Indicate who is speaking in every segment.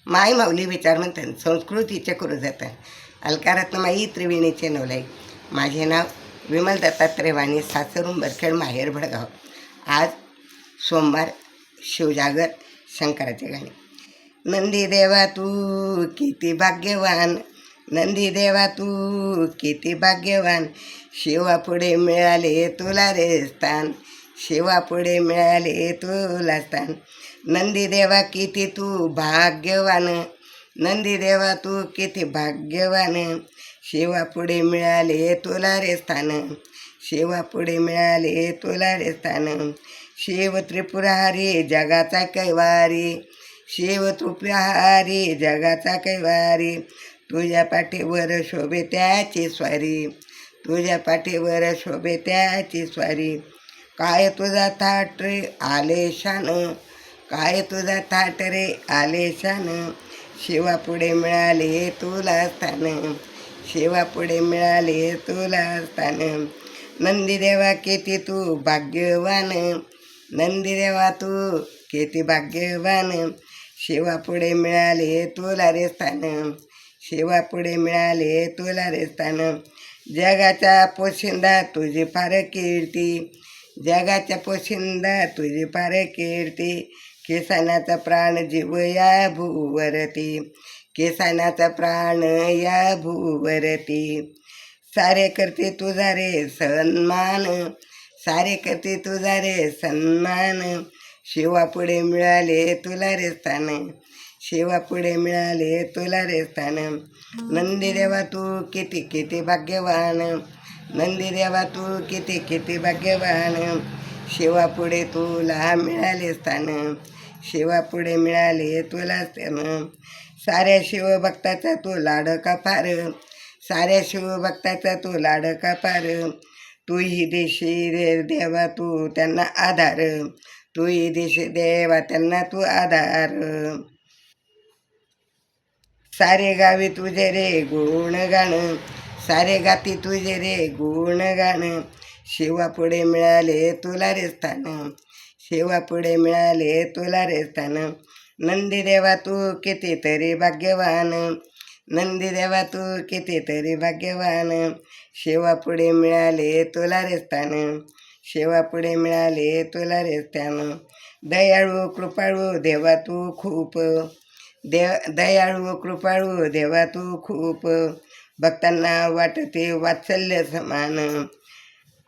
Speaker 1: माय माऊली विचार म्हणतात संस्कृतीचे करू जातात अलकारातनं माई त्रिवेणीचे नवलाई. माझे नाव विमल दत्तात्रय वाणी, सासर उंबरखेड, माहेर भडगाव. आज सोमवार, शिवजागर, शंकराचे गाणे. नंदी देवा तू किती भाग्यवान, नंदी देवा तू किती भाग्यवान, शिवापुढे मिळाले तुला रे स्थान, शिवापुढे मिळाले तुला स्थान. नंदी देवा किती तू भाग्यवान, नंदी देवा तू किती भाग्यवान, शिवापुढे मिळाले तुला रे स्थान, शिवापुढे मिळाले तुला रे स्थान. शिव त्रिपुरारी जगाचा कैवारी, शिव त्रिपुरारी जगाचा कैवारी, तुझ्या पाठीवर शोभे त्याची स्वारी, तुझ्या पाठीवर शोभे त्याची स्वारी. काय तुझा थाट रे आलेशान, काय तुझा थाट रे आलेशान, शिवापुढे मिळाले तुला स्थान, शिवापुढे मिळाले तुला स्थान. नंदीदेवा किती तू भाग्यवान, नंदीदेवा तू किती भाग्यवान, शिवापुढे मिळाले तुला रे स्थान, शिवापुढे मिळाले तुला रे स्थान. जगाच्या पोशिंदा तुझी फार कीर्ती, जगाच्या पोशिंदा तुझी फार कीर्ती, किसानाचा प्राण जीव या भूवरती, किसानाचा प्राण या भूवरती. सारे करते तुझा रे सन्मान, सारे करते तुझा रे सन्मान, शिवापुढे मिळाले तुला रे स्थान, शिवापुढे मिळाले तुला रे स्थान. नंदीदेवा तू किती किती भाग्यवान, नंदीदेवा तू किती किती भाग्यवान, शिवापुढे तुला मिळाले स्थान, शिवापुढे मिळाले तुला स्थान. साऱ्या शिवभक्ताचा तू लाडका फार, साऱ्या शिवभक्ताचा तू लाडका फार, तूही देशी रे देवा तू त्यांना आधार, तूही देशी देवा त्यांना तू आधार. सारे गावी तुझे रे गुणगान, सारे गाती तुझे रे गुणगान, शिवापुढे मिळाले तुला रे स्थान, शिवापुढे मिळाले तुला रे स्थान. नंदीदेवा तू कितीतरी भाग्यवान, नंदीदेवा तू कितीतरी भाग्यवान, शिवापुढे मिळाले तुला रे स्थान, शिवापुढे मिळाले तुला रे स्थान. दयाळू कृपाळू देवा तू खूप, दयाळू कृपाळू देवा तू खूप, भक्तांना वाटते वात्सल्य समान,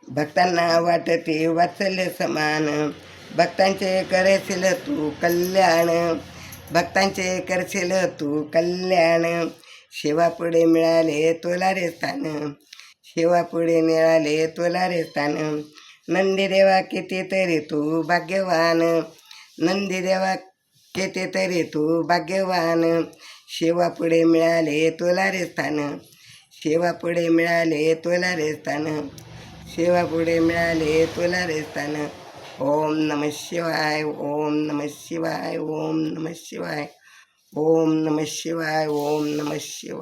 Speaker 1: भक्तांना वाटते वात्सल्य समान. भक्तांचे करशील तू कल्याण, भक्तांचे करशील तू कल्याण, शिवापुढे मिळाले तुला रे स्थान, शिवापुढे मिळाले तुला रे स्थान. नंदीदेवा कितीतरी तू भाग्यवान, नंदीदेवा कितीतरी तू भाग्यवान, शिवापुढे मिळाले तुला रे स्थान, शिवापुढे मिळाले तुला रे स्थान, शिवापुढे मिळाले तुला रे स्थान. ओम नमः शिवाय, ओम नमः शिवाय, ओम नमः शिवाय, ओम नमः शिवाय, ओम नमः शिवाय.